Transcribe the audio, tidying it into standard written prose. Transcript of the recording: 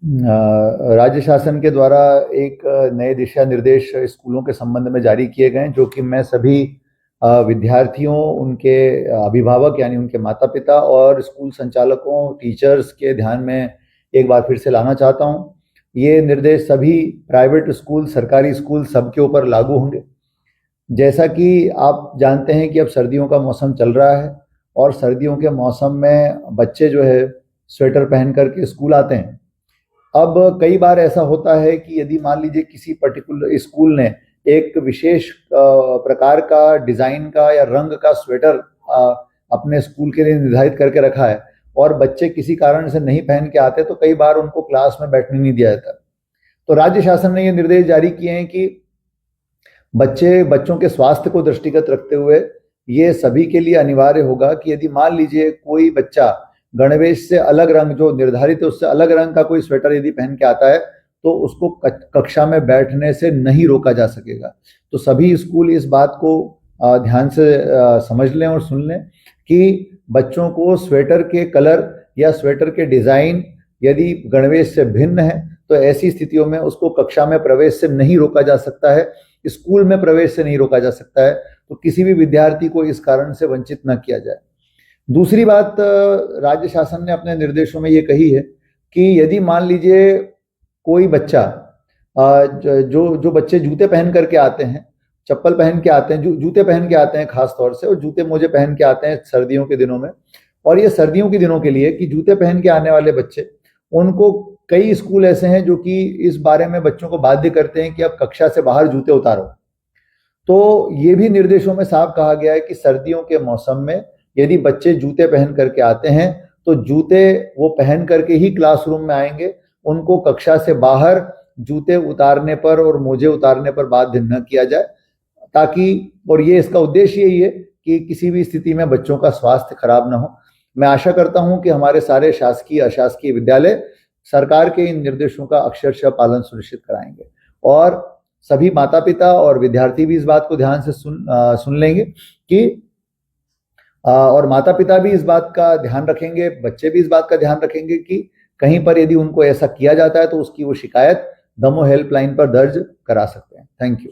राज्य शासन के द्वारा एक नए दिशा निर्देश स्कूलों के संबंध में जारी किए गए हैं, जो कि मैं सभी विद्यार्थियों, उनके अभिभावक यानी उनके माता पिता और स्कूल संचालकों, टीचर्स के ध्यान में एक बार फिर से लाना चाहता हूं। ये निर्देश सभी प्राइवेट स्कूल, सरकारी स्कूल सबके ऊपर लागू होंगे। जैसा कि आप जानते हैं कि अब सर्दियों का मौसम चल रहा है और सर्दियों के मौसम में बच्चे जो है स्वेटर पहन करके स्कूल आते हैं। अब कई बार ऐसा होता है कि यदि मान लीजिए किसी पर्टिकुलर स्कूल ने एक विशेष प्रकार का डिजाइन का या रंग का स्वेटर अपने स्कूल के लिए निर्धारित करके रखा है और बच्चे किसी कारण से नहीं पहन के आते, तो कई बार उनको क्लास में बैठने नहीं दिया जाता। तो राज्य शासन ने ये निर्देश जारी किए हैं कि बच्चों के स्वास्थ्य को दृष्टिगत रखते हुए ये सभी के लिए अनिवार्य होगा कि यदि मान लीजिए कोई बच्चा गणवेश से अलग रंग, जो निर्धारित है उससे अलग रंग का कोई स्वेटर यदि पहन के आता है, तो उसको कक्षा में बैठने से नहीं रोका जा सकेगा। तो सभी स्कूल इस बात को ध्यान से समझ लें और सुन लें कि बच्चों को स्वेटर के कलर या स्वेटर के डिजाइन यदि गणवेश से भिन्न है तो ऐसी स्थितियों में उसको कक्षा में प्रवेश से नहीं रोका जा सकता है, स्कूल में प्रवेश से नहीं रोका जा सकता है। तो किसी भी विद्यार्थी को इस कारण से वंचित न किया जाए। दूसरी बात, राज्य शासन ने अपने निर्देशों में ये कही है कि यदि मान लीजिए कोई बच्चा, जो बच्चे जूते पहन करके आते हैं, चप्पल पहन के आते हैं, जूते पहन के आते हैं खास तौर से, और जूते मोजे पहन के आते हैं सर्दियों के दिनों में, और ये सर्दियों के दिनों के लिए कि जूते पहन के आने वाले बच्चे, उनको कई स्कूल ऐसे हैं जो कि इस बारे में बच्चों को बाध्य करते हैं कि अब कक्षा से बाहर जूते उतारो। तो ये भी निर्देशों में साफ कहा गया है कि सर्दियों के मौसम में यदि बच्चे जूते पहन करके आते हैं तो जूते वो पहन करके ही क्लासरूम में आएंगे, उनको कक्षा से बाहर जूते उतारने पर और मोजे उतारने पर बाध्य न किया जाए, ताकि, और ये इसका उद्देश्य यही है कि किसी भी स्थिति में बच्चों का स्वास्थ्य खराब ना हो। मैं आशा करता हूं कि हमारे सारे शासकीय अशासकीय विद्यालय सरकार के इन निर्देशों का अक्षरशः पालन सुनिश्चित कराएंगे और सभी माता पिता और विद्यार्थी भी इस बात को ध्यान से सुन लेंगे कि और माता पिता भी इस बात का ध्यान रखेंगे, बच्चे भी इस बात का ध्यान रखेंगे कि कहीं पर यदि उनको ऐसा किया जाता है तो उसकी वो शिकायत दमो हेल्पलाइन पर दर्ज करा सकते हैं। Thank you.